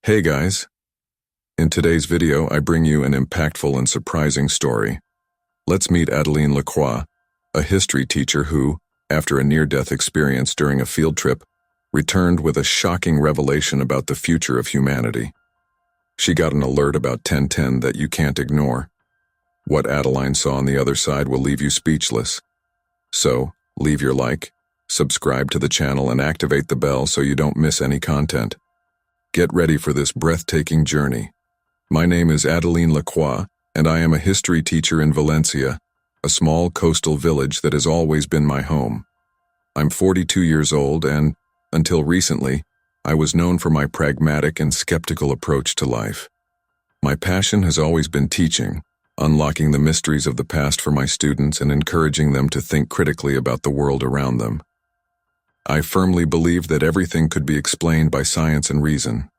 Hey guys, in today's video I bring you an impactful and surprising story. Let's meet Adeline Lacroix, a history teacher who, after a near-death experience during a field trip, returned with a shocking revelation about the future of humanity. She got an alert about 1010 that you can't ignore. What Adeline saw on the other side will leave you speechless. So, leave your like, subscribe to the channel and activate the bell so you don't miss any content. Get ready for this breathtaking journey. My name is Adeline Lacroix, and I am a history teacher in Valencia, a small coastal village that has always been my home. I'm 42 years old and, until recently, I was known for my pragmatic and skeptical approach to life. My passion has always been teaching, unlocking the mysteries of the past for my students and encouraging them to think critically about the world around them. I firmly believed that everything could be explained by science and reason.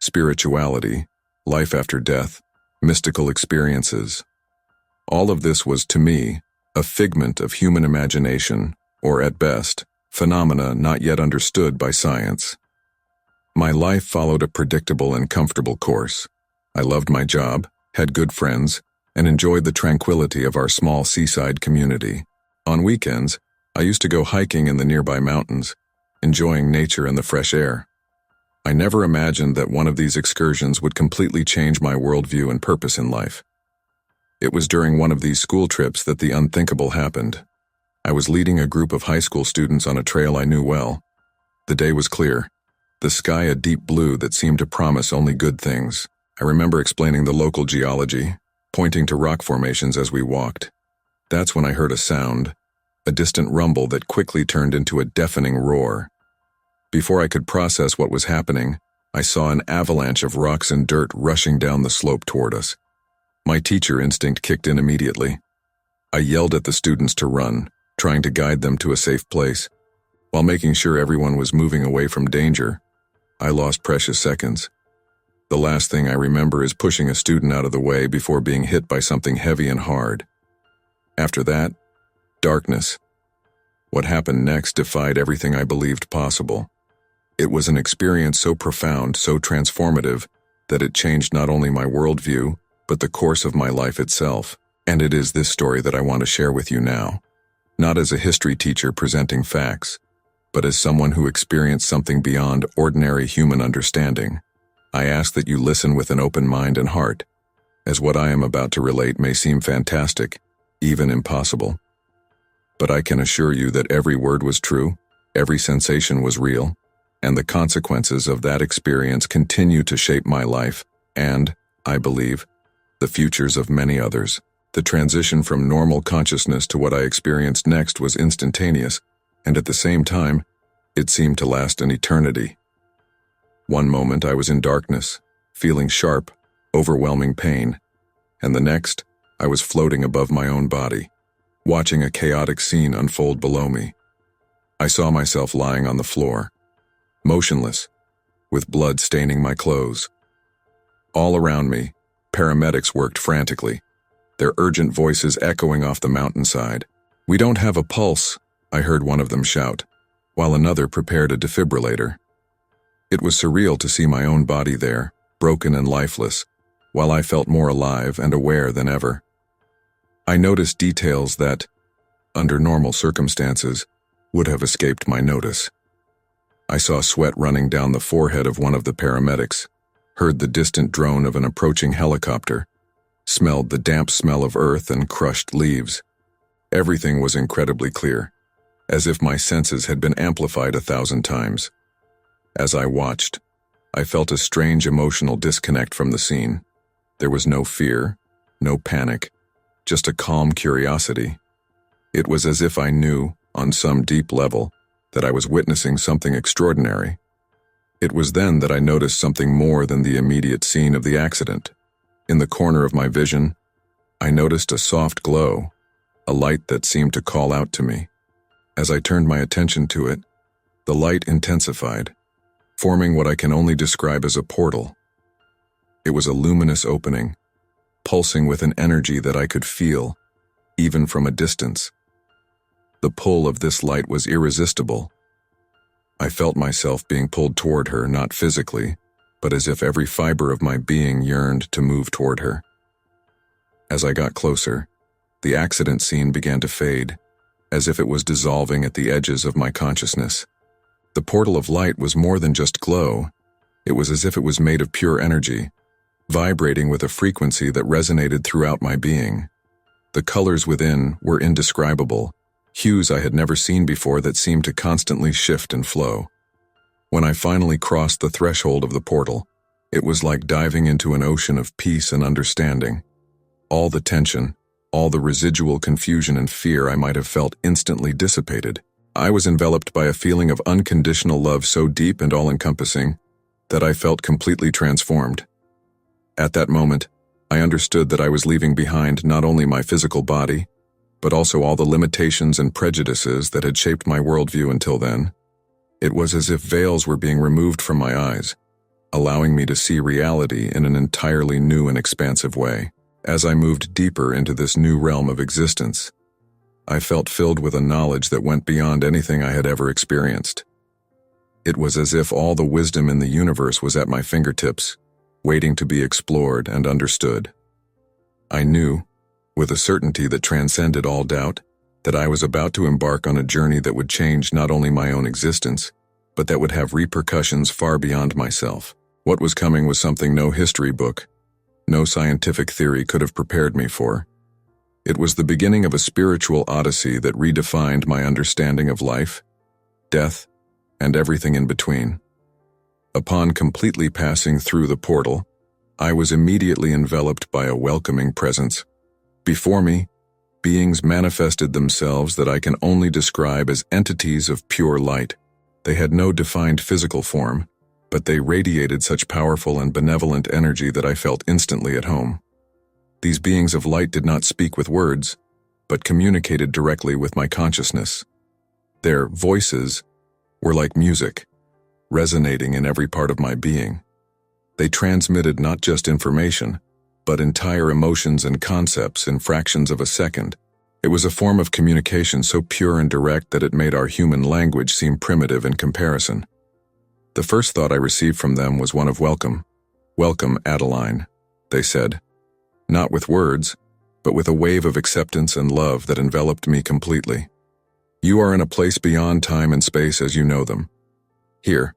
Spirituality, life after death, mystical experiences. All of this was, to me, a figment of human imagination, or at best, phenomena not yet understood by science. My life followed a predictable and comfortable course. I loved my job, had good friends, and enjoyed the tranquility of our small seaside community. On weekends, I used to go hiking in the nearby mountains, enjoying nature and the fresh air. I never imagined that one of these excursions would completely change my worldview and purpose in life. It was during one of these school trips that the unthinkable happened. I was leading a group of high school students on a trail I knew well. The day was clear, the sky a deep blue that seemed to promise only good things. I remember explaining the local geology, pointing to rock formations as we walked. That's when I heard a sound, a distant rumble that quickly turned into a deafening roar. Before I could process what was happening, I saw an avalanche of rocks and dirt rushing down the slope toward us. My teacher instinct kicked in immediately. I yelled at the students to run, trying to guide them to a safe place. While making sure everyone was moving away from danger, I lost precious seconds. The last thing I remember is pushing a student out of the way before being hit by something heavy and hard. After that, darkness. What happened next defied everything I believed possible. It was an experience so profound, so transformative, that it changed not only my worldview, but the course of my life itself. And it is this story that I want to share with you now. Not as a history teacher presenting facts, but as someone who experienced something beyond ordinary human understanding. I ask that you listen with an open mind and heart, as what I am about to relate may seem fantastic, even impossible. But I can assure you that every word was true, every sensation was real, and the consequences of that experience continue to shape my life and, I believe, the futures of many others. The transition from normal consciousness to what I experienced next was instantaneous, and at the same time, it seemed to last an eternity. One moment I was in darkness, feeling sharp, overwhelming pain, and the next, I was floating above my own body, watching a chaotic scene unfold below me. I saw myself lying on the floor, motionless, with blood staining my clothes. All around me, paramedics worked frantically, their urgent voices echoing off the mountainside. "We don't have a pulse," I heard one of them shout, while another prepared a defibrillator. It was surreal to see my own body there, broken and lifeless, while I felt more alive and aware than ever. I noticed details that, under normal circumstances, would have escaped my notice. I saw sweat running down the forehead of one of the paramedics, heard the distant drone of an approaching helicopter, smelled the damp smell of earth and crushed leaves. Everything was incredibly clear, as if my senses had been amplified 1,000 times. As I watched, I felt a strange emotional disconnect from the scene. There was no fear, no panic, just a calm curiosity. It was as if I knew, on some deep level, that I was witnessing something extraordinary. It was then that I noticed something more than the immediate scene of the accident. In the corner of my vision, I noticed a soft glow, a light that seemed to call out to me. As I turned my attention to it, the light intensified, forming what I can only describe as a portal. It was a luminous opening, pulsing with an energy that I could feel, even from a distance. The pull of this light was irresistible. I felt myself being pulled toward her, not physically, but as if every fiber of my being yearned to move toward her. As I got closer, the accident scene began to fade, as if it was dissolving at the edges of my consciousness. The portal of light was more than just glow. It was as if it was made of pure energy, vibrating with a frequency that resonated throughout my being. The colors within were indescribable, hues I had never seen before that seemed to constantly shift and flow. When I finally crossed the threshold of the portal, it was like diving into an ocean of peace and understanding. All the tension, all the residual confusion and fear I might have felt instantly dissipated. I was enveloped by a feeling of unconditional love so deep and all-encompassing that I felt completely transformed. At that moment, I understood that I was leaving behind not only my physical body, but also all the limitations and prejudices that had shaped my worldview until then. It was as if veils were being removed from my eyes, allowing me to see reality in an entirely new and expansive way. As I moved deeper into this new realm of existence, I felt filled with a knowledge that went beyond anything I had ever experienced. It was as if all the wisdom in the universe was at my fingertips, waiting to be explored and understood. I knew, with a certainty that transcended all doubt, that I was about to embark on a journey that would change not only my own existence, but that would have repercussions far beyond myself. What was coming was something no history book, no scientific theory could have prepared me for. It was the beginning of a spiritual odyssey that redefined my understanding of life, death, and everything in between. Upon completely passing through the portal, I was immediately enveloped by a welcoming presence. Before me, beings manifested themselves that I can only describe as entities of pure light. They had no defined physical form, but they radiated such powerful and benevolent energy that I felt instantly at home. These beings of light did not speak with words, but communicated directly with my consciousness. Their voices were like music, resonating in every part of my being. They transmitted not just information, but entire emotions and concepts in fractions of a second. It was a form of communication so pure and direct that it made our human language seem primitive in comparison. The first thought I received from them was one of welcome. "Welcome, Adeline," they said. Not with words, but with a wave of acceptance and love that enveloped me completely. "You are in a place beyond time and space as you know them. Here,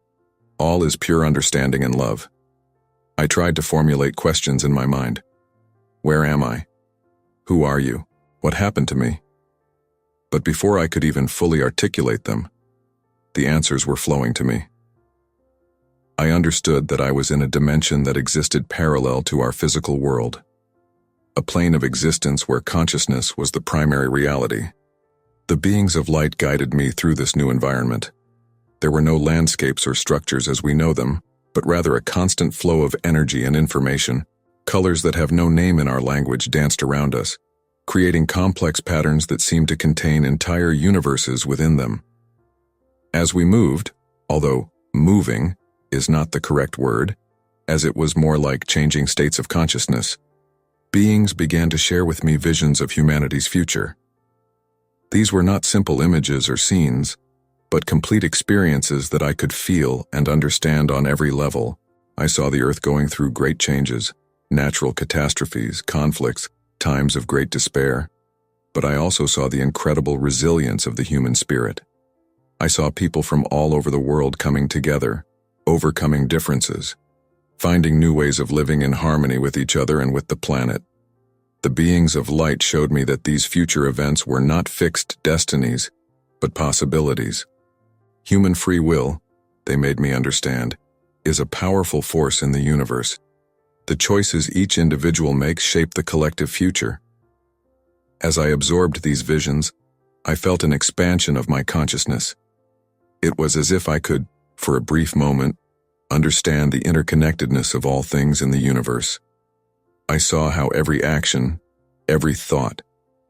all is pure understanding and love." I tried to formulate questions in my mind. Where am I? Who are you? What happened to me? But before I could even fully articulate them, the answers were flowing to me. I understood that I was in a dimension that existed parallel to our physical world, a plane of existence where consciousness was the primary reality. The beings of light guided me through this new environment. There were no landscapes or structures as we know them, but rather a constant flow of energy and information. Colors that have no name in our language danced around us, creating complex patterns that seemed to contain entire universes within them. As we moved, although moving is not the correct word, as it was more like changing states of consciousness, beings began to share with me visions of humanity's future. These were not simple images or scenes, but complete experiences that I could feel and understand on every level. I saw the Earth going through great changes, natural catastrophes, conflicts, times of great despair. But I also saw the incredible resilience of the human spirit. I saw people from all over the world coming together, overcoming differences, finding new ways of living in harmony with each other and with the planet. The beings of light showed me that these future events were not fixed destinies, but possibilities. Human free will, they made me understand, is a powerful force in the universe. The choices each individual makes shape the collective future. As I absorbed these visions, I felt an expansion of my consciousness. It was as if I could, for a brief moment, understand the interconnectedness of all things in the universe. I saw how every action, every thought,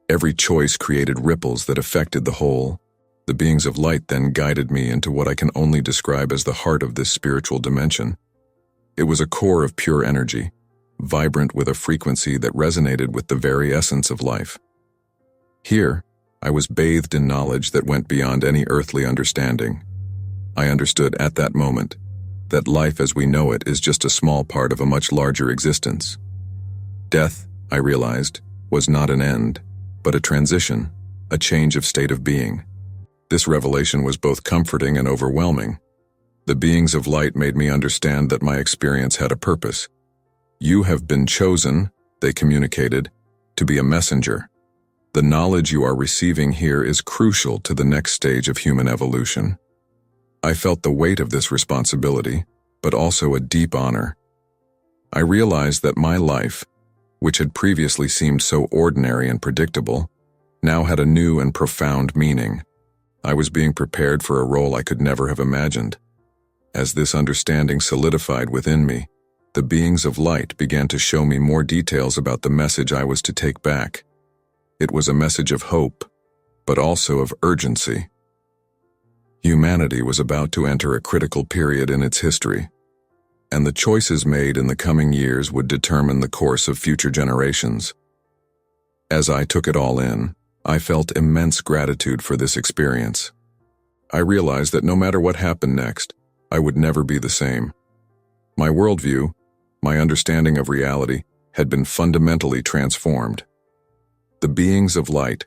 every choice created ripples that affected the whole. The beings of light then guided me into what I can only describe as the heart of this spiritual dimension. It was a core of pure energy, vibrant with a frequency that resonated with the very essence of life. Here, I was bathed in knowledge that went beyond any earthly understanding. I understood at that moment that life as we know it is just a small part of a much larger existence. Death, I realized, was not an end, but a transition, a change of state of being. This revelation was both comforting and overwhelming. The beings of light made me understand that my experience had a purpose. You have been chosen, they communicated, to be a messenger. The knowledge you are receiving here is crucial to the next stage of human evolution. I felt the weight of this responsibility, but also a deep honor. I realized that my life, which had previously seemed so ordinary and predictable, now had a new and profound meaning. I was being prepared for a role I could never have imagined. As this understanding solidified within me, the beings of light began to show me more details about the message I was to take back. It was a message of hope, but also of urgency. Humanity was about to enter a critical period in its history, and the choices made in the coming years would determine the course of future generations. As I took it all in, I felt immense gratitude for this experience. I realized that no matter what happened next, I would never be the same. My worldview, my understanding of reality, had been fundamentally transformed. The beings of light,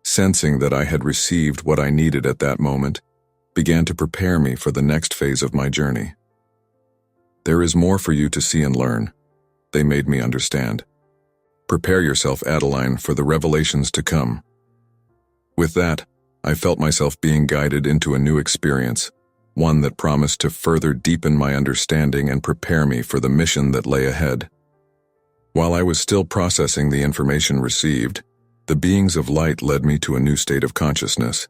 sensing that I had received what I needed at that moment, began to prepare me for the next phase of my journey. There is more for you to see and learn, they made me understand. Prepare yourself, Adeline, for the revelations to come. With that, I felt myself being guided into a new experience, one that promised to further deepen my understanding and prepare me for the mission that lay ahead. While I was still processing the information received, the beings of light led me to a new state of consciousness.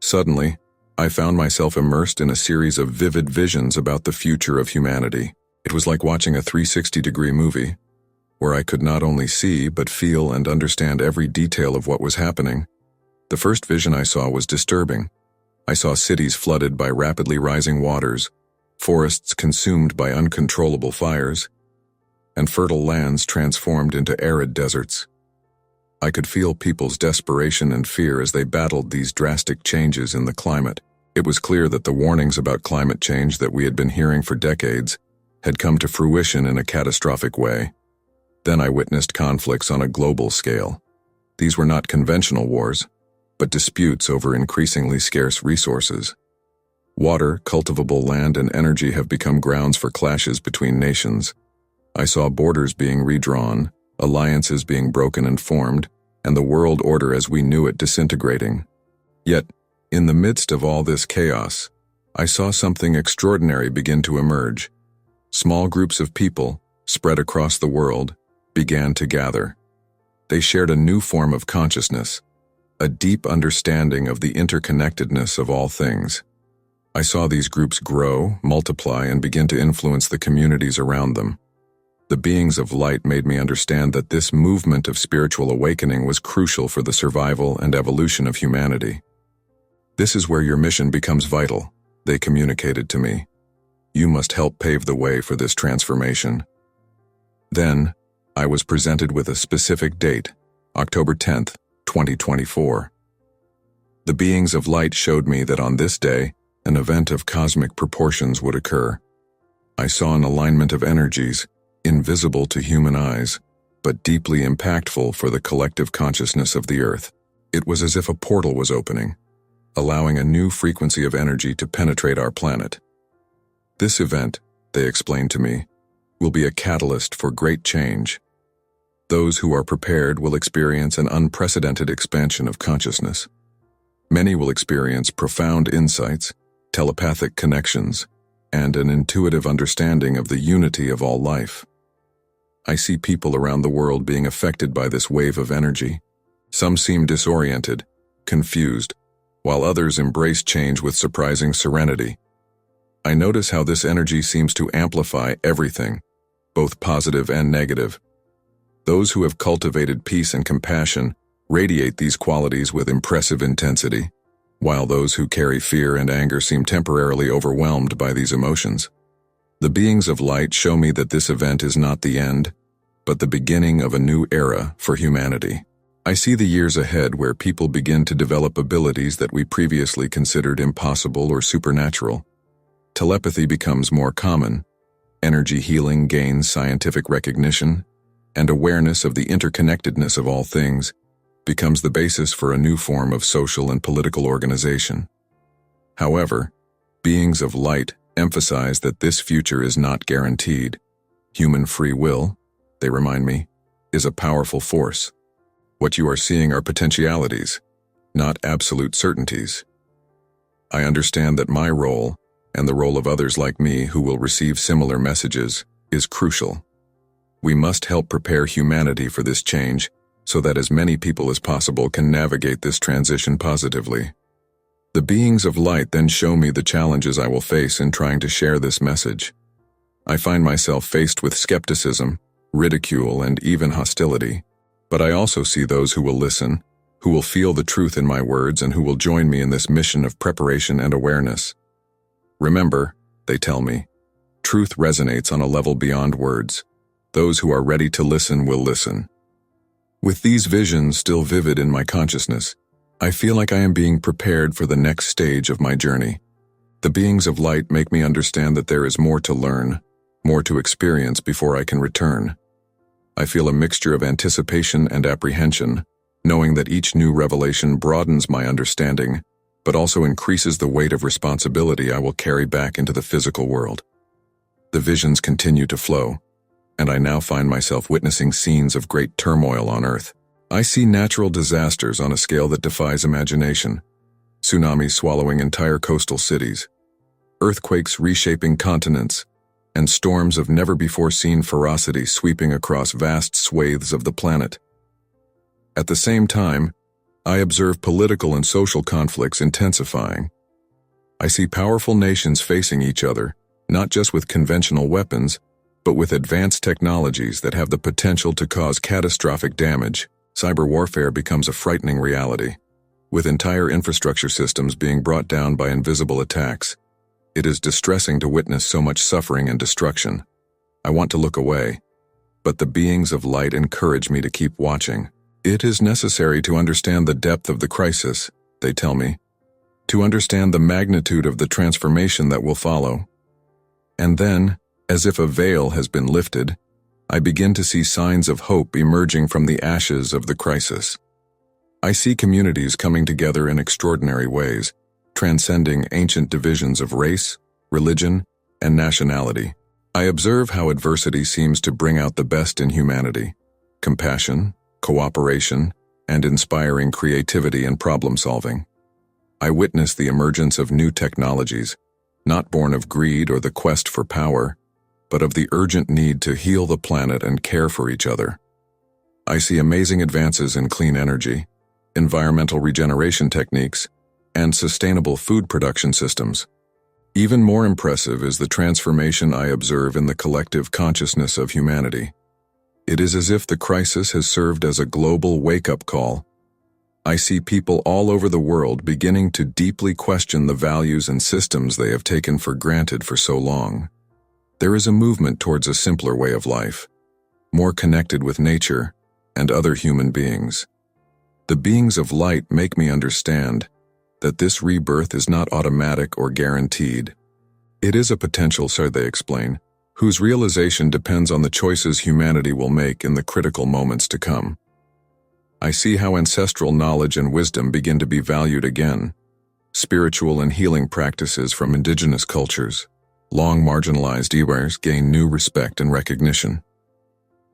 Suddenly, I found myself immersed in a series of vivid visions about the future of humanity. It was like watching a 360-degree movie, where I could not only see but feel and understand every detail of what was happening. The first vision I saw was disturbing. I saw cities flooded by rapidly rising waters, forests consumed by uncontrollable fires, and fertile lands transformed into arid deserts. I could feel people's desperation and fear as they battled these drastic changes in the climate. It was clear that the warnings about climate change that we had been hearing for decades had come to fruition in a catastrophic way. Then I witnessed conflicts on a global scale. These were not conventional wars, but disputes over increasingly scarce resources. Water, cultivable land, and energy have become grounds for clashes between nations. I saw borders being redrawn, alliances being broken and formed, and the world order as we knew it disintegrating. Yet, in the midst of all this chaos, I saw something extraordinary begin to emerge. Small groups of people, spread across the world, began to gather. They shared a new form of consciousness, a deep understanding of the interconnectedness of all things. I saw these groups grow, multiply, and begin to influence the communities around them. The beings of light made me understand that this movement of spiritual awakening was crucial for the survival and evolution of humanity. This is where your mission becomes vital, they communicated to me. You must help pave the way for this transformation. Then, I was presented with a specific date, October 10th, 2024. The beings of light showed me that on this day, an event of cosmic proportions would occur. I saw an alignment of energies, invisible to human eyes, but deeply impactful for the collective consciousness of the Earth. It was as if a portal was opening, allowing a new frequency of energy to penetrate our planet. This event, they explained to me, will be a catalyst for great change. Those who are prepared will experience an unprecedented expansion of consciousness. Many will experience profound insights, telepathic connections, and an intuitive understanding of the unity of all life. I see people around the world being affected by this wave of energy. Some seem disoriented, confused, while others embrace change with surprising serenity. I notice how this energy seems to amplify everything, both positive and negative. Those who have cultivated peace and compassion radiate these qualities with impressive intensity, while those who carry fear and anger seem temporarily overwhelmed by these emotions. The beings of light show me that this event is not the end, but the beginning of a new era for humanity. I see the years ahead where people begin to develop abilities that we previously considered impossible or supernatural. Telepathy becomes more common, energy healing gains scientific recognition, and awareness of the interconnectedness of all things becomes the basis for a new form of social and political organization. However, beings of light emphasize that this future is not guaranteed. Human free will, they remind me, is a powerful force. What you are seeing are potentialities, not absolute certainties. I understand that my role, and the role of others like me who will receive similar messages, is crucial. We must help prepare humanity for this change so that as many people as possible can navigate this transition positively. The beings of light then show me the challenges I will face in trying to share this message. I find myself faced with skepticism, ridicule, and even hostility, but I also see those who will listen, who will feel the truth in my words, and who will join me in this mission of preparation and awareness. Remember, they tell me, truth resonates on a level beyond words. Those who are ready to listen will listen. With these visions still vivid in my consciousness, I feel like I am being prepared for the next stage of my journey. The beings of light make me understand that there is more to learn, more to experience before I can return. I feel a mixture of anticipation and apprehension, knowing that each new revelation broadens my understanding, but also increases the weight of responsibility I will carry back into the physical world. The visions continue to flow, and I now find myself witnessing scenes of great turmoil on Earth. I see natural disasters on a scale that defies imagination, tsunamis swallowing entire coastal cities, earthquakes reshaping continents, and storms of never-before-seen ferocity sweeping across vast swathes of the planet. At the same time, I observe political and social conflicts intensifying. I see powerful nations facing each other, not just with conventional weapons, but with advanced technologies that have the potential to cause catastrophic damage. Cyber warfare becomes a frightening reality, with entire infrastructure systems being brought down by invisible attacks. It is distressing to witness so much suffering and destruction. I want to look away, but the beings of light encourage me to keep watching. It is necessary to understand the depth of the crisis, they tell me, to understand the magnitude of the transformation that will follow. And then, as if a veil has been lifted, I begin to see signs of hope emerging from the ashes of the crisis. I see communities coming together in extraordinary ways, transcending ancient divisions of race, religion, and nationality. I observe how adversity seems to bring out the best in humanity: compassion, cooperation, and inspiring creativity and problem-solving. I witness the emergence of new technologies, not born of greed or the quest for power, but of the urgent need to heal the planet and care for each other. I see amazing advances in clean energy, environmental regeneration techniques, and sustainable food production systems. Even more impressive is the transformation I observe in the collective consciousness of humanity. It is as if the crisis has served as a global wake-up call. I see people all over the world beginning to deeply question the values and systems they have taken for granted for so long. There is a movement towards a simpler way of life, more connected with nature and other human beings. The beings of light make me understand that this rebirth is not automatic or guaranteed. It is a potential, so they explain, whose realization depends on the choices humanity will make in the critical moments to come. I see how ancestral knowledge and wisdom begin to be valued again. Spiritual and healing practices from indigenous cultures, long marginalized Iwars, gain new respect and recognition.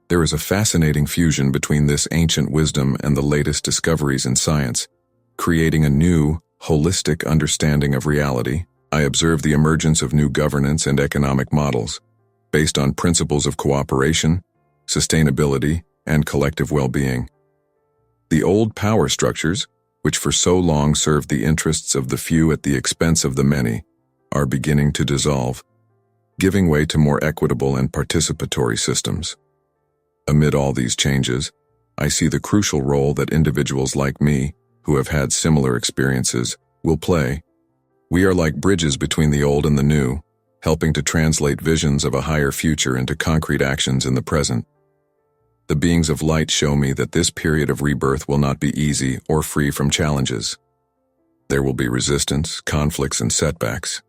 There is a fascinating fusion between this ancient wisdom and the latest discoveries in science, creating a new, holistic understanding of reality. I observe the emergence of new governance and economic models, based on principles of cooperation, sustainability, and collective well-being. The old power structures, which for so long served the interests of the few at the expense of the many, are beginning to dissolve, giving way to more equitable and participatory systems. Amid all these changes, I see the crucial role that individuals like me, who have had similar experiences, will play. We are like bridges between the old and the new, helping to translate visions of a higher future into concrete actions in the present. The beings of light show me that this period of rebirth will not be easy or free from challenges. There will be resistance, conflicts, and setbacks.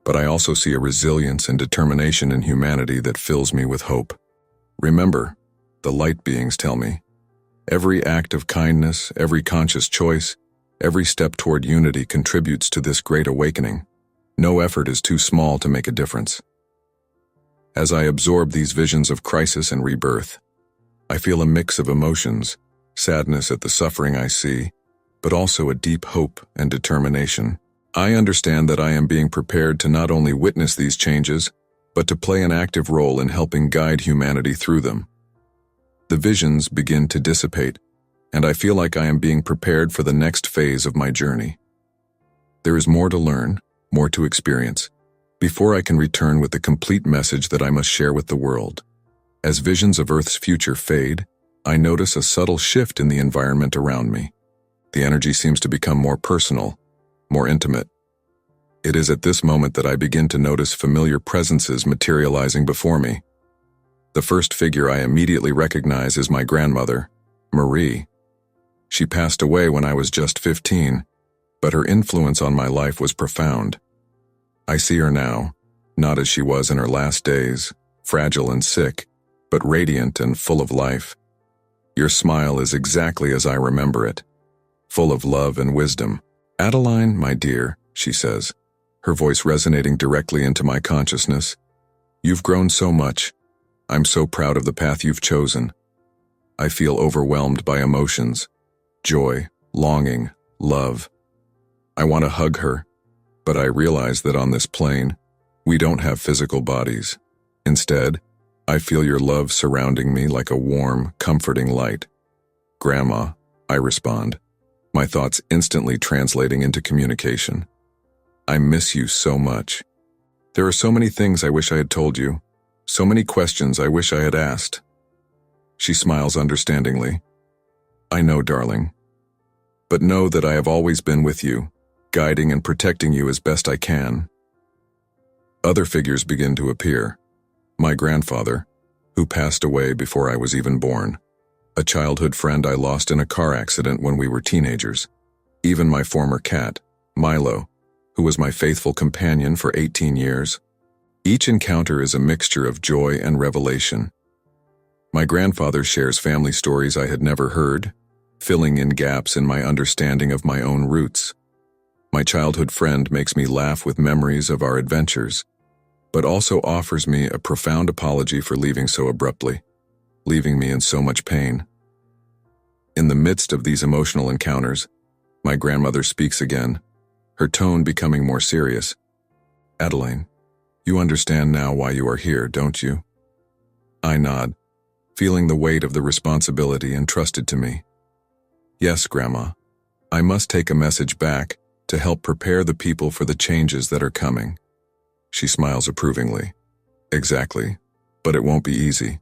but I also see a resilience and determination in humanity that fills me with hope. Remember, the light beings tell me, every act of kindness, every conscious choice, every step toward unity contributes to this great awakening. No effort is too small to make a difference. As I absorb these visions of crisis and rebirth, I feel a mix of emotions, sadness at the suffering I see, but also a deep hope and determination. I understand that I am being prepared to not only witness these changes, but to play an active role in helping guide humanity through them. The visions begin to dissipate, and I feel like I am being prepared for the next phase of my journey. There is more to learn, more to experience, before I can return with the complete message that I must share with the world. As visions of Earth's future fade, I notice a subtle shift in the environment around me. The energy seems to become more personal, more intimate. It is at this moment that I begin to notice familiar presences materializing before me. The first figure I immediately recognize is my grandmother, Marie. She passed away when I was just 15, but her influence on my life was profound. I see her now, not as she was in her last days, fragile and sick, but radiant and full of life. Your smile is exactly as I remember it, full of love and wisdom. "Adeline, my dear," she says, her voice resonating directly into my consciousness. "You've grown so much. I'm so proud of the path you've chosen." I feel overwhelmed by emotions, joy, longing, love. I want to hug her, but I realize that on this plane, we don't have physical bodies. Instead, I feel your love surrounding me like a warm, comforting light. "Grandma," I respond, my thoughts instantly translating into communication. "I miss you so much. There are so many things I wish I had told you, so many questions I wish I had asked." She smiles understandingly. "I know, darling. But know that I have always been with you, guiding and protecting you as best I can." Other figures begin to appear. My grandfather, who passed away before I was even born. A childhood friend I lost in a car accident when we were teenagers. Even my former cat, Milo, who was my faithful companion for 18 years. Each encounter is a mixture of joy and revelation. My grandfather shares family stories I had never heard, filling in gaps in my understanding of my own roots. My childhood friend makes me laugh with memories of our adventures, but also offers me a profound apology for leaving so abruptly, leaving me in so much pain. In the midst of these emotional encounters, my grandmother speaks again, her tone becoming more serious. "Adeline, you understand now why you are here, don't you?" I nod, feeling the weight of the responsibility entrusted to me. "Yes, Grandma. I must take a message back to help prepare the people for the changes that are coming." She smiles approvingly. "Exactly, but it won't be easy.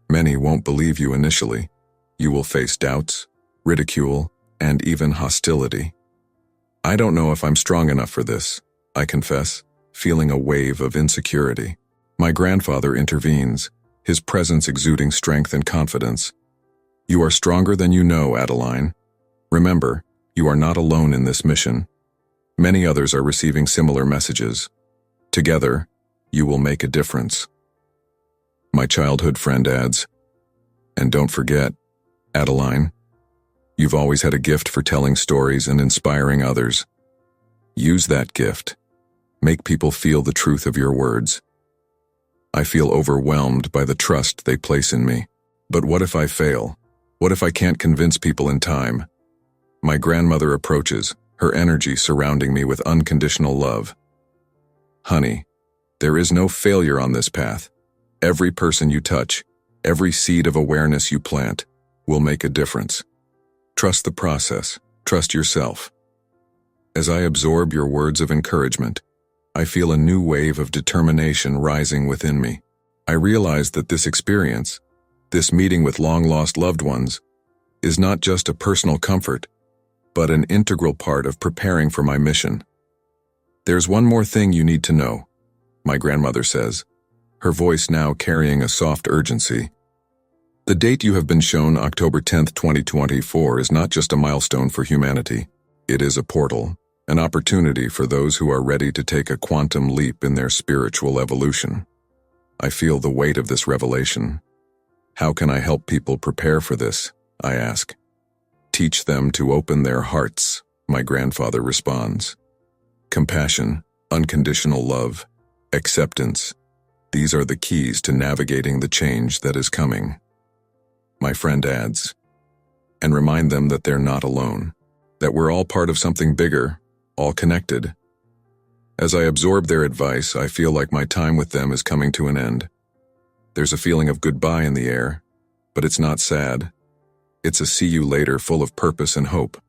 Many won't believe you initially. You will face doubts, ridicule, and even hostility. I don't know if I'm strong enough for this," I confess, feeling a wave of insecurity. My grandfather intervenes, his presence exuding strength and confidence. "You are stronger than you know, Adeline. Remember, you are not alone in this mission. Many others are receiving similar messages. Together, you will make a difference." My childhood friend adds, "And don't forget, Adeline, you've always had a gift for telling stories and inspiring others. Use that gift. Make people feel the truth of your words." I feel overwhelmed by the trust they place in me. But what if I fail? What if I can't convince people in time? My grandmother approaches, her energy surrounding me with unconditional love. "Honey, there is no failure on this path. Every person you touch, every seed of awareness you plant, will make a difference. Trust the process. Trust yourself." As I absorb your words of encouragement, I feel a new wave of determination rising within me. I realize that this experience, this meeting with long-lost loved ones, is not just a personal comfort, but an integral part of preparing for my mission. "There's one more thing you need to know," my grandmother says, her voice now carrying a soft urgency. "The date you have been shown, October 10th, 2024, is not just a milestone for humanity. It is a portal, an opportunity for those who are ready to take a quantum leap in their spiritual evolution. I feel the weight of this revelation. How can I help people prepare for this? I ask. Teach them to open their hearts, my grandfather responds. Compassion, unconditional love, acceptance. These are the keys to navigating the change that is coming. My friend adds, and remind them that they're not alone, that we're all part of something bigger, all connected. As I absorb their advice, I feel like my time with them is coming to an end. There's a feeling of goodbye in the air, but it's not sad. It's a see you later full of purpose and hope.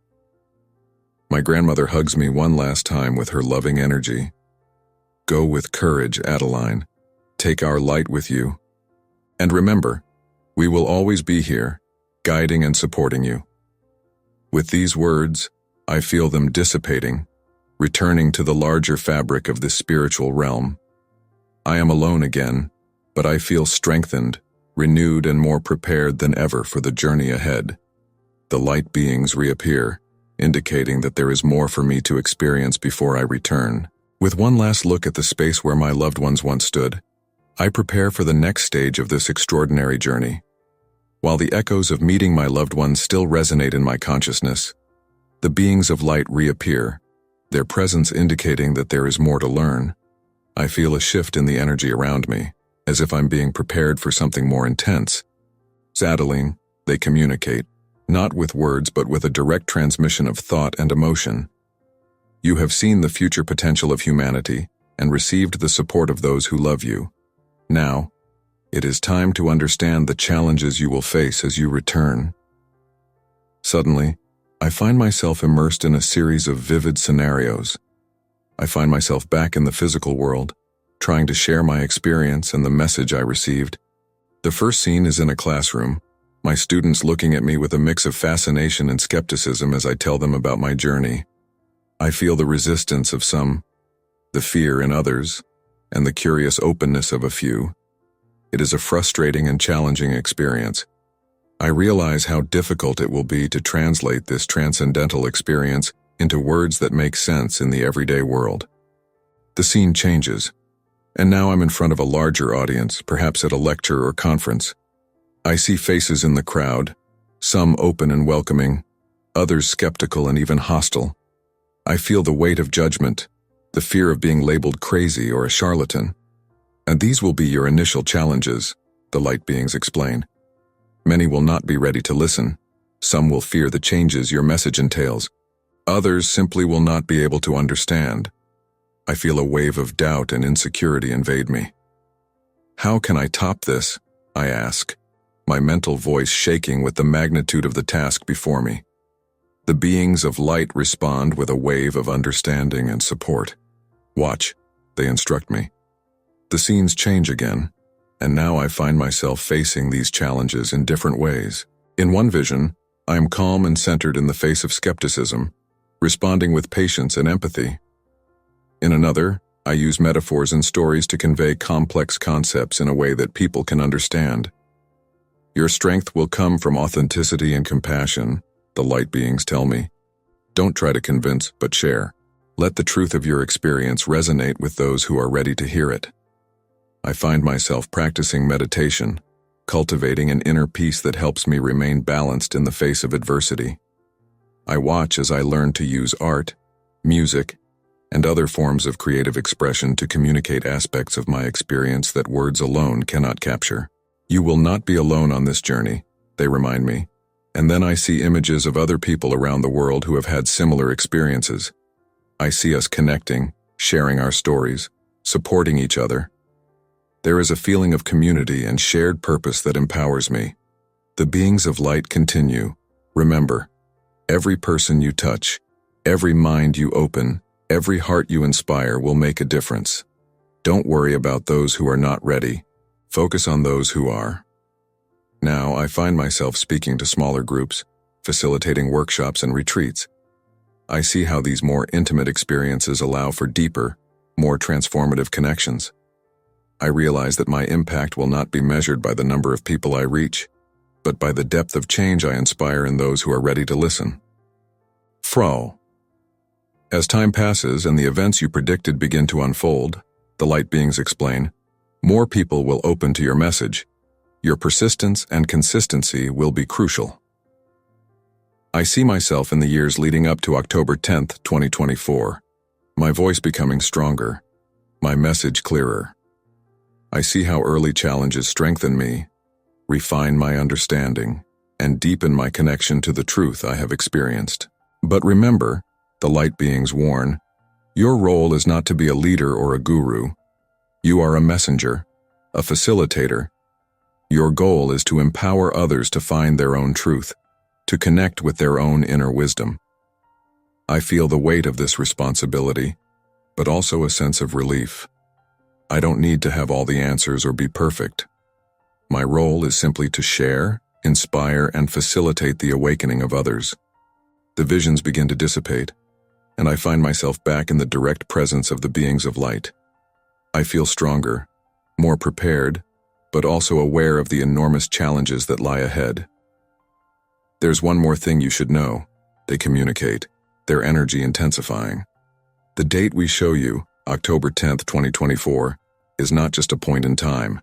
My grandmother hugs me one last time with her loving energy. Go with courage, Adeline. Take our light with you. And remember, we will always be here, guiding and supporting you. With these words, I feel them dissipating, returning to the larger fabric of this spiritual realm. I am alone again, but I feel strengthened, renewed, and more prepared than ever for the journey ahead. The light beings reappear, indicating that there is more for me to experience before I return. With one last look at the space where my loved ones once stood, I prepare for the next stage of this extraordinary journey. While the echoes of meeting my loved ones still resonate in my consciousness, the beings of light reappear, their presence indicating that there is more to learn. I feel a shift in the energy around me, as if I'm being prepared for something more intense. Adeline, they communicate, not with words but with a direct transmission of thought and emotion. You have seen the future potential of humanity and received the support of those who love you. Now, it is time to understand the challenges you will face as you return. Suddenly, I find myself immersed in a series of vivid scenarios. I find myself back in the physical world, trying to share my experience and the message I received. The first scene is in a classroom, my students looking at me with a mix of fascination and skepticism as I tell them about my journey. I feel the resistance of some, the fear in others, and the curious openness of a few. It is a frustrating and challenging experience. I realize how difficult it will be to translate this transcendental experience into words that make sense in the everyday world. The scene changes, and now I'm in front of a larger audience, perhaps at a lecture or conference. I see faces in the crowd, some open and welcoming, others skeptical and even hostile. I feel the weight of judgment, the fear of being labeled crazy or a charlatan. And these will be your initial challenges, the light beings explain. Many will not be ready to listen. Some will fear the changes your message entails. Others simply will not be able to understand. I feel a wave of doubt and insecurity invade me. How can I top this? I ask, my mental voice shaking with the magnitude of the task before me. The beings of light respond with a wave of understanding and support. Watch, they instruct me. The scenes change again, and now I find myself facing these challenges in different ways. In one vision, I am calm and centered in the face of skepticism, responding with patience and empathy. In another, I use metaphors and stories to convey complex concepts in a way that people can understand. Your strength will come from authenticity and compassion, the light beings tell me. Don't try to convince, but share. Let the truth of your experience resonate with those who are ready to hear it. I find myself practicing meditation, cultivating an inner peace that helps me remain balanced in the face of adversity. I watch as I learn to use art, music, and other forms of creative expression to communicate aspects of my experience that words alone cannot capture. You will not be alone on this journey, they remind me, and then I see images of other people around the world who have had similar experiences. I see us connecting, sharing our stories, supporting each other. There is a feeling of community and shared purpose that empowers me. The beings of light continue. Remember, every person you touch, every mind you open, every heart you inspire will make a difference. Don't worry about those who are not ready. Focus on those who are. Now I find myself speaking to smaller groups, facilitating workshops and retreats. I see how these more intimate experiences allow for deeper, more transformative connections. I realize that my impact will not be measured by the number of people I reach, but by the depth of change I inspire in those who are ready to listen. Frau. As time passes and the events you predicted begin to unfold, the light beings explain, more people will open to your message. Your persistence and consistency will be crucial. I see myself in the years leading up to October 10th, 2024, my voice becoming stronger, my message clearer. I see how early challenges strengthen me, refine my understanding, and deepen my connection to the truth I have experienced. But remember, the light beings warn, your role is not to be a leader or a guru. You are a messenger, a facilitator. Your goal is to empower others to find their own truth, to connect with their own inner wisdom. I feel the weight of this responsibility, but also a sense of relief. I don't need to have all the answers or be perfect. My role is simply to share, inspire, and facilitate the awakening of others. The visions begin to dissipate, and I find myself back in the direct presence of the beings of light. I feel stronger, more prepared, but also aware of the enormous challenges that lie ahead. There's one more thing you should know. They communicate, their energy intensifying. The date we show you, October 10th, 2024, is not just a point in time.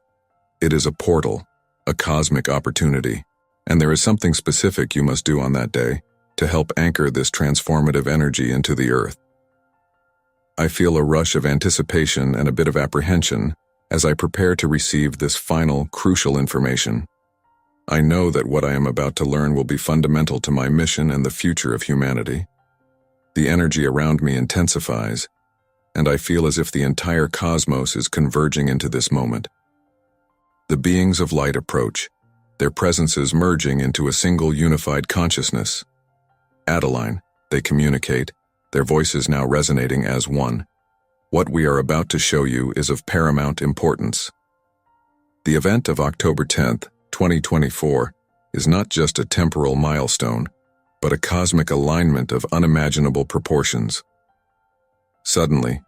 It is a portal, a cosmic opportunity, and there is something specific you must do on that day to help anchor this transformative energy into the earth. I feel a rush of anticipation and a bit of apprehension as I prepare to receive this final, crucial information. I know that what I am about to learn will be fundamental to my mission and the future of humanity. The energy around me intensifies, and I feel as if the entire cosmos is converging into this moment. The beings of light approach, their presences merging into a single unified consciousness. Adeline, they communicate, their voices now resonating as one. What we are about to show you is of paramount importance. The event of October 10th, 2024, is not just a temporal milestone, but a cosmic alignment of unimaginable proportions. Suddenly,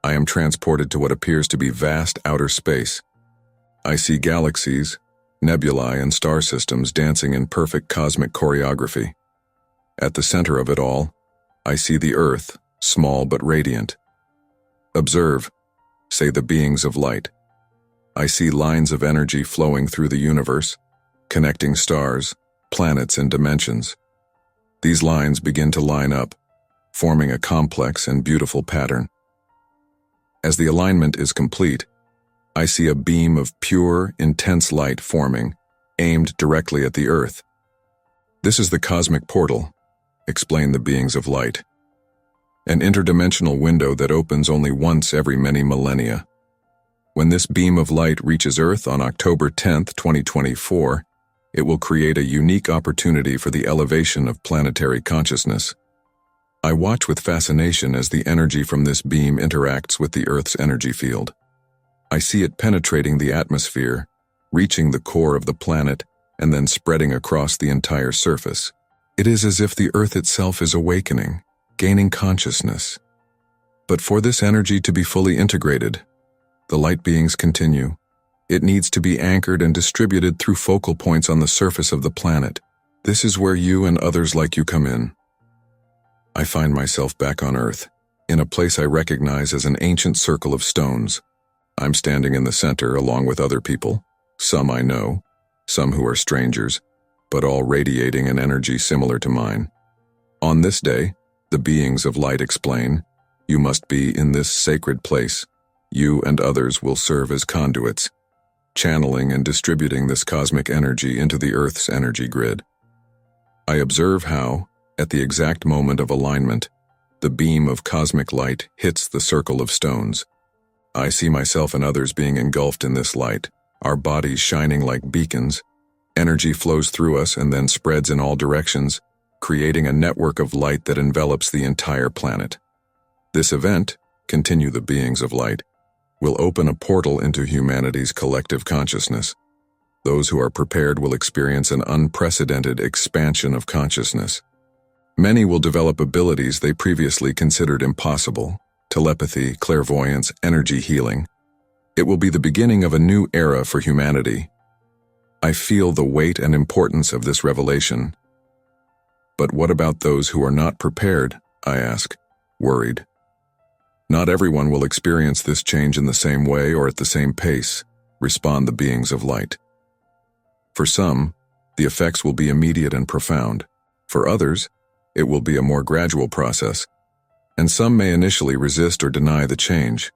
I am transported to what appears to be vast outer space. I see galaxies, nebulae, and star systems dancing in perfect cosmic choreography. At the center of it all, I see the Earth, small but radiant. Observe, say the beings of light. I see lines of energy flowing through the universe, connecting stars, planets, and dimensions. These lines begin to line up, forming a complex and beautiful pattern. As the alignment is complete, I see a beam of pure, intense light forming, aimed directly at the Earth. This is the cosmic portal, explain the beings of light. An interdimensional window that opens only once every many millennia. When this beam of light reaches Earth on October 10th, 2024, it will create a unique opportunity for the elevation of planetary consciousness. I watch with fascination as the energy from this beam interacts with the Earth's energy field. I see it penetrating the atmosphere, reaching the core of the planet, and then spreading across the entire surface. It is as if the Earth itself is awakening, gaining consciousness. But for this energy to be fully integrated, the light beings continue. It needs to be anchored and distributed through focal points on the surface of the planet. This is where you and others like you come in. I find myself back on Earth, in a place I recognize as an ancient circle of stones. I'm standing in the center along with other people, some I know, some who are strangers, but all radiating an energy similar to mine. On this day, the beings of light explain, you must be in this sacred place. You and others will serve as conduits, channeling and distributing this cosmic energy into the Earth's energy grid. I observe how, at the exact moment of alignment, the beam of cosmic light hits the circle of stones. I see myself and others being engulfed in this light, our bodies shining like beacons. Energy flows through us and then spreads in all directions, creating a network of light that envelops the entire planet. This event, continue the beings of light, will open a portal into humanity's collective consciousness. Those who are prepared will experience an unprecedented expansion of consciousness. Many will develop abilities they previously considered impossible: telepathy, clairvoyance, energy healing. It will be the beginning of a new era for humanity. I feel the weight and importance of this revelation. But what about those who are not prepared? I ask. worried. Not everyone will experience this change in the same way or at the same pace, respond the beings of light. For some, the effects will be immediate and profound. For others, it will be a more gradual process, and some may initially resist or deny the change.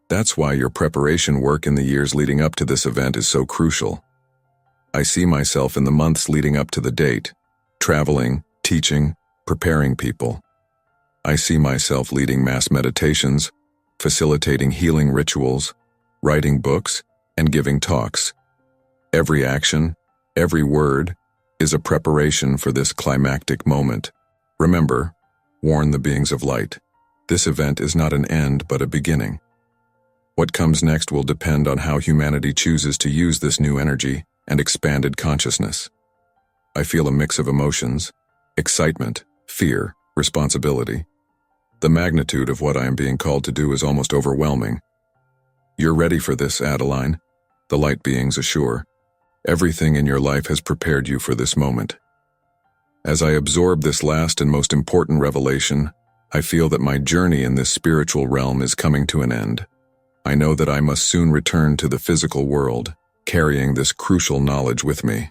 That's why your preparation work in the years leading up to this event is so crucial. I see myself in the months leading up to the date, traveling, teaching, preparing people. I see myself leading mass meditations, facilitating healing rituals, writing books, and giving talks. Every action, every word, is a preparation for this climactic moment. Remember, warn the beings of light. This event is not an end but a beginning. What comes next will depend on how humanity chooses to use this new energy and expanded consciousness. I feel a mix of emotions: excitement, fear, responsibility. The magnitude of what I am being called to do is almost overwhelming. You're ready for this, Adeline, the light beings assure. Everything in your life has prepared you for this moment. As I absorb this last and most important revelation, I feel that my journey in this spiritual realm is coming to an end. I know that I must soon return to the physical world, carrying this crucial knowledge with me.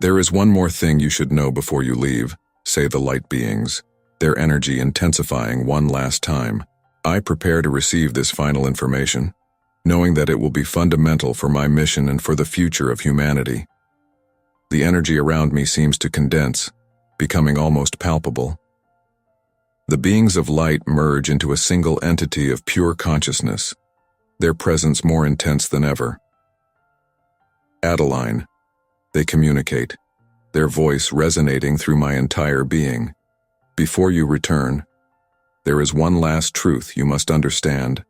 There is one more thing you should know before you leave, say the light beings, their energy intensifying one last time. I prepare to receive this final information, knowing that it will be fundamental for my mission and for the future of humanity. The energy around me seems to condense, becoming almost palpable. The beings of light merge into a single entity of pure consciousness, their presence more intense than ever. Adeline, they communicate, their voice resonating through my entire being. Before you return, there is one last truth you must understand.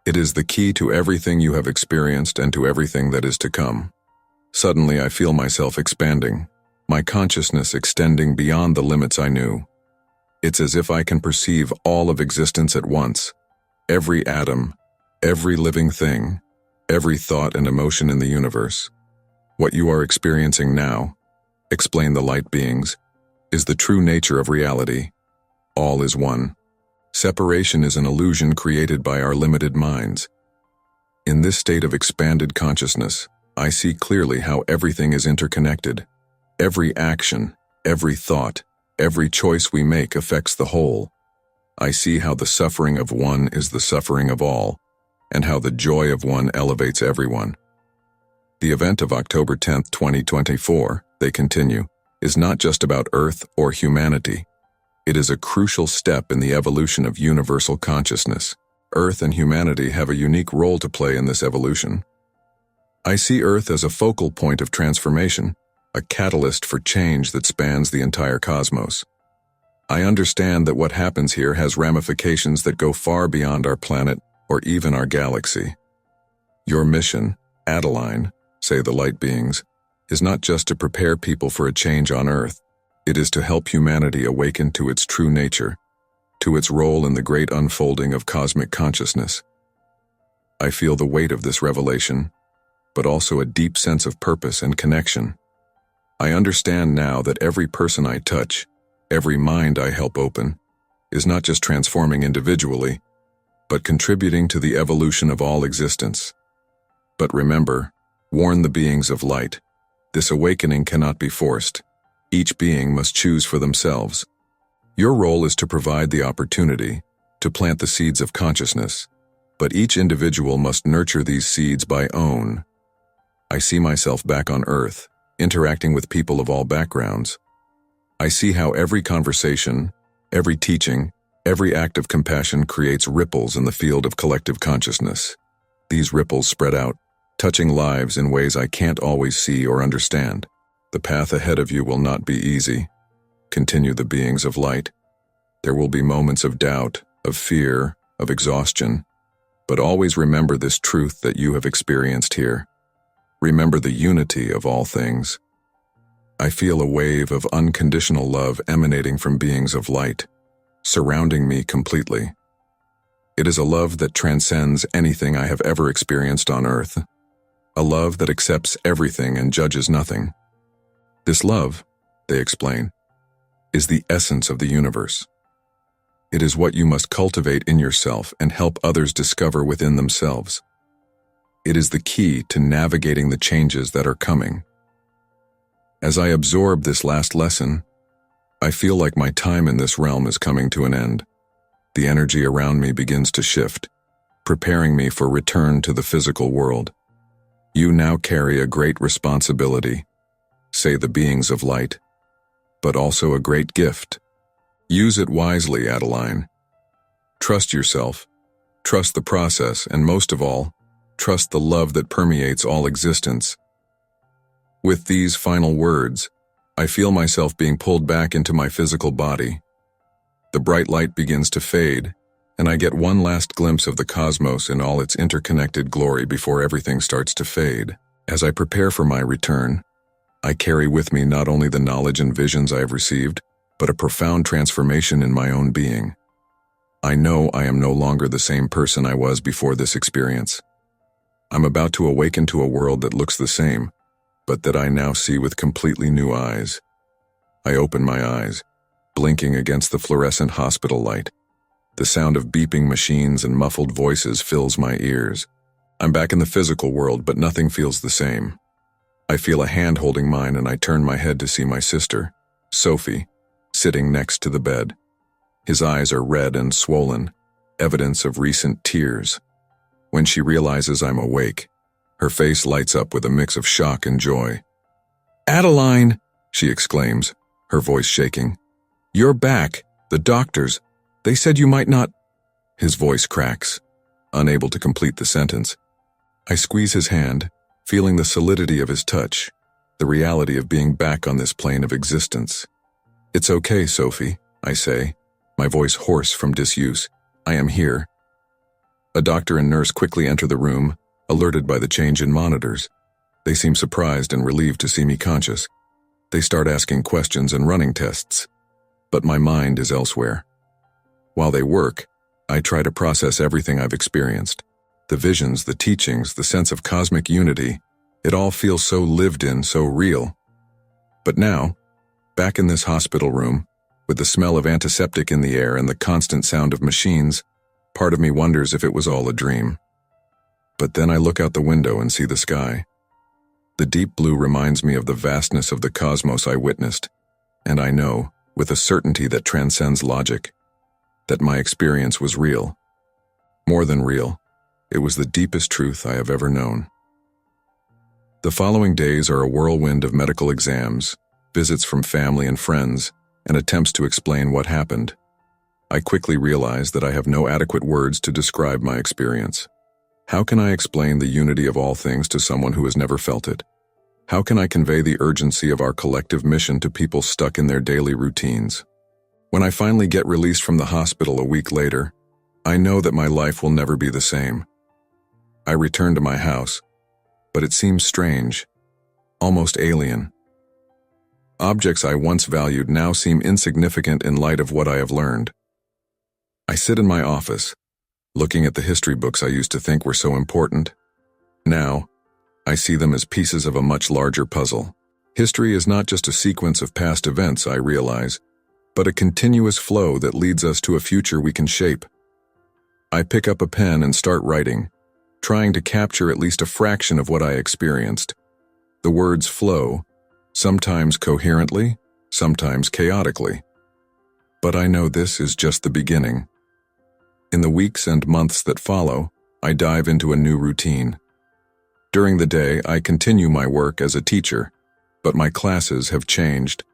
It is the key to everything you have experienced and to everything that is to come. Suddenly I feel myself expanding, my consciousness extending beyond the limits I knew. It's as if I can perceive all of existence at once, every atom, every living thing, every thought and emotion in the universe. What you are experiencing now, explain the light beings, is the true nature of reality. All is one. Separation is an illusion created by our limited minds. In this state of expanded consciousness, I see clearly how everything is interconnected. Every action, every thought, every choice we make affects the whole. I see how the suffering of one is the suffering of all, and how the joy of one elevates everyone. The event of October 10, 2024, they continue, is not just about Earth or humanity. It is a crucial step in the evolution of universal consciousness. Earth and humanity have a unique role to play in this evolution. I see Earth as a focal point of transformation, a catalyst for change that spans the entire cosmos. I understand that what happens here has ramifications that go far beyond our planet or even our galaxy. Your mission, Adeline, say the light beings, is not just to prepare people for a change on Earth. It is to help humanity awaken to its true nature, to its role in the great unfolding of cosmic consciousness. I feel the weight of this revelation, but also a deep sense of purpose and connection. I understand now that every person I touch, every mind I help open, is not just transforming individually, but contributing to the evolution of all existence. But remember, warn the beings of light. This awakening cannot be forced. Each being must choose for themselves. Your role is to provide the opportunity, to plant the seeds of consciousness, but each individual must nurture these seeds by own. I see myself back on Earth, interacting with people of all backgrounds. I see how every conversation, every teaching, every act of compassion creates ripples in the field of collective consciousness. These ripples spread out, touching lives in ways I can't always see or understand. The path ahead of you will not be easy. Continue the beings of light. There will be moments of doubt, of fear, of exhaustion, but always remember this truth that you have experienced here. Remember the unity of all things. I feel a wave of unconditional love emanating from beings of light, surrounding me completely. It is a love that transcends anything I have ever experienced on Earth, a love that accepts everything and judges nothing. This love, they explain, is the essence of the universe. It is what you must cultivate in yourself and help others discover within themselves. It is the key to navigating the changes that are coming. As I absorb this last lesson, I feel like my time in this realm is coming to an end. The energy around me begins to shift, preparing me for return to the physical world. You now carry a great responsibility, say the beings of light, but also a great gift. Use it wisely, Adeline. Trust yourself, trust the process, and most of all, trust the love that permeates all existence. With these final words, I feel myself being pulled back into my physical body. The bright light begins to fade, and I get one last glimpse of the cosmos in all its interconnected glory before everything starts to fade. As I prepare for my return, I carry with me not only the knowledge and visions I have received, but a profound transformation in my own being. I know I am no longer the same person I was before this experience. I'm about to awaken to a world that looks the same, but that I now see with completely new eyes. I open my eyes, blinking against the fluorescent hospital light. The sound of beeping machines and muffled voices fills my ears. I'm back in the physical world, but nothing feels the same. I feel a hand holding mine, and I turn my head to see my sister, Sophie, sitting next to the bed. His eyes are red and swollen, evidence of recent tears. When she realizes I'm awake, her face lights up with a mix of shock and joy. "Adeline!" she exclaims, her voice shaking. "You're back. The doctors. They said you might not—" His voice cracks, unable to complete the sentence. I squeeze his hand, feeling the solidity of his touch, the reality of being back on this plane of existence. "It's okay, Sophie," I say, my voice hoarse from disuse. "I am here." A doctor and nurse quickly enter the room, alerted by the change in monitors. They seem surprised and relieved to see me conscious. They start asking questions and running tests. But my mind is elsewhere. While they work, I try to process everything I've experienced. The visions, the teachings, the sense of cosmic unity, it all feels so lived in, so real. But now, back in this hospital room, with the smell of antiseptic in the air and the constant sound of machines, part of me wonders if it was all a dream. But then I look out the window and see the sky. The deep blue reminds me of the vastness of the cosmos I witnessed, and I know, with a certainty that transcends logic, that my experience was real. More than real, it was the deepest truth I have ever known. The following days are a whirlwind of medical exams, visits from family and friends, and attempts to explain what happened. I quickly realize that I have no adequate words to describe my experience. How can I explain the unity of all things to someone who has never felt it? How can I convey the urgency of our collective mission to people stuck in their daily routines? When I finally get released from the hospital a week later, I know that my life will never be the same. I return to my house, but it seems strange, almost alien. Objects I once valued now seem insignificant in light of what I have learned. I sit in my office, looking at the history books I used to think were so important. Now, I see them as pieces of a much larger puzzle. History is not just a sequence of past events, I realize, but a continuous flow that leads us to a future we can shape. I pick up a pen and start writing, trying to capture at least a fraction of what I experienced. The words flow, sometimes coherently, sometimes chaotically. But I know this is just the beginning. In the weeks and months that follow, I dive into a new routine. During the day, I continue my work as a teacher, but my classes have changed.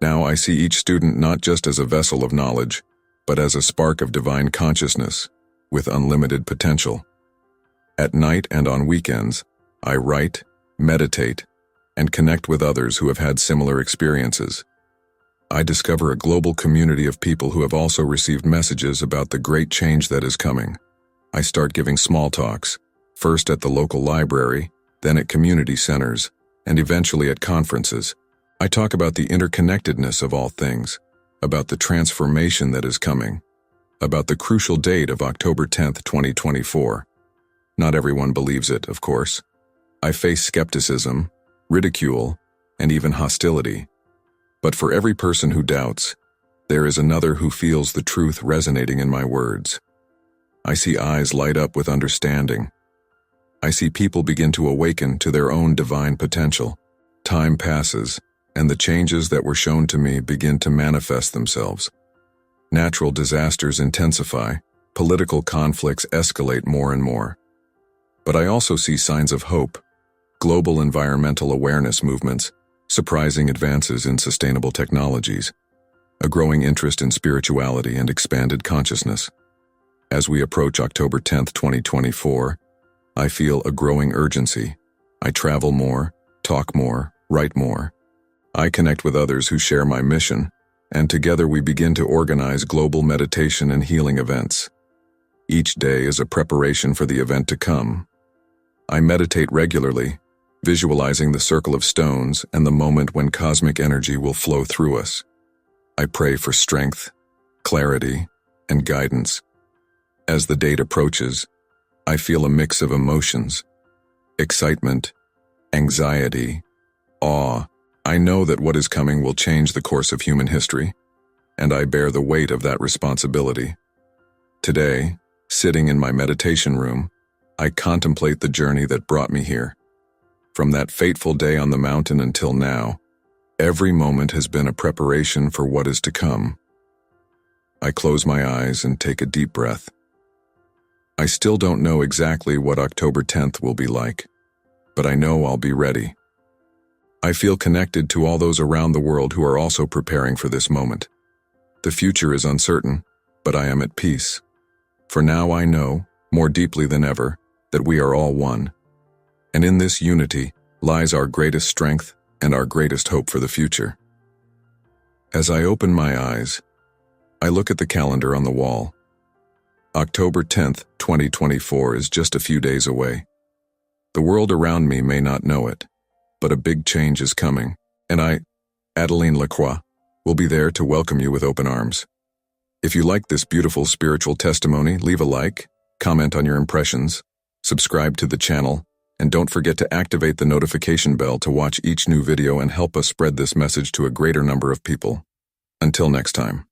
Now I see each student not just as a vessel of knowledge, but as a spark of divine consciousness, with unlimited potential. At night and on weekends, I write, meditate, and connect with others who have had similar experiences. I discover a global community of people who have also received messages about the great change that is coming. I start giving small talks, first at the local library, then at community centers, and eventually at conferences. I talk about the interconnectedness of all things, about the transformation that is coming, about the crucial date of October 10th, 2024. Not everyone believes it, of course. I face skepticism, ridicule, and even hostility. But for every person who doubts, there is another who feels the truth resonating in my words. I see eyes light up with understanding. I see people begin to awaken to their own divine potential. Time passes, and the changes that were shown to me begin to manifest themselves. Natural disasters intensify, political conflicts escalate more and more. But I also see signs of hope, global environmental awareness movements, surprising advances in sustainable technologies, a growing interest in spirituality and expanded consciousness. As we approach October 10th, 2024, I feel a growing urgency. I travel more, talk more, write more. I connect with others who share my mission, and together we begin to organize global meditation and healing events. Each day is a preparation for the event to come. I meditate regularly, visualizing the circle of stones and the moment when cosmic energy will flow through us. I pray for strength, clarity, and guidance. As the date approaches, I feel a mix of emotions: excitement, anxiety, awe. I know that what is coming will change the course of human history, and I bear the weight of that responsibility. Today, sitting in my meditation room, I contemplate the journey that brought me here. From that fateful day on the mountain until now, every moment has been a preparation for what is to come. I close my eyes and take a deep breath. I still don't know exactly what October 10th will be like, but I know I'll be ready. I feel connected to all those around the world who are also preparing for this moment. The future is uncertain, but I am at peace. For now I know, more deeply than ever, that we are all one. And in this unity lies our greatest strength and our greatest hope for the future. As I open my eyes, I look at the calendar on the wall. October 10th, 2024 is just a few days away. The world around me may not know it, but a big change is coming, and I, Adeline Lacroix, will be there to welcome you with open arms. If you like this beautiful spiritual testimony, leave a like, comment on your impressions, subscribe to the channel, and don't forget to activate the notification bell to watch each new video and help us spread this message to a greater number of people. Until next time.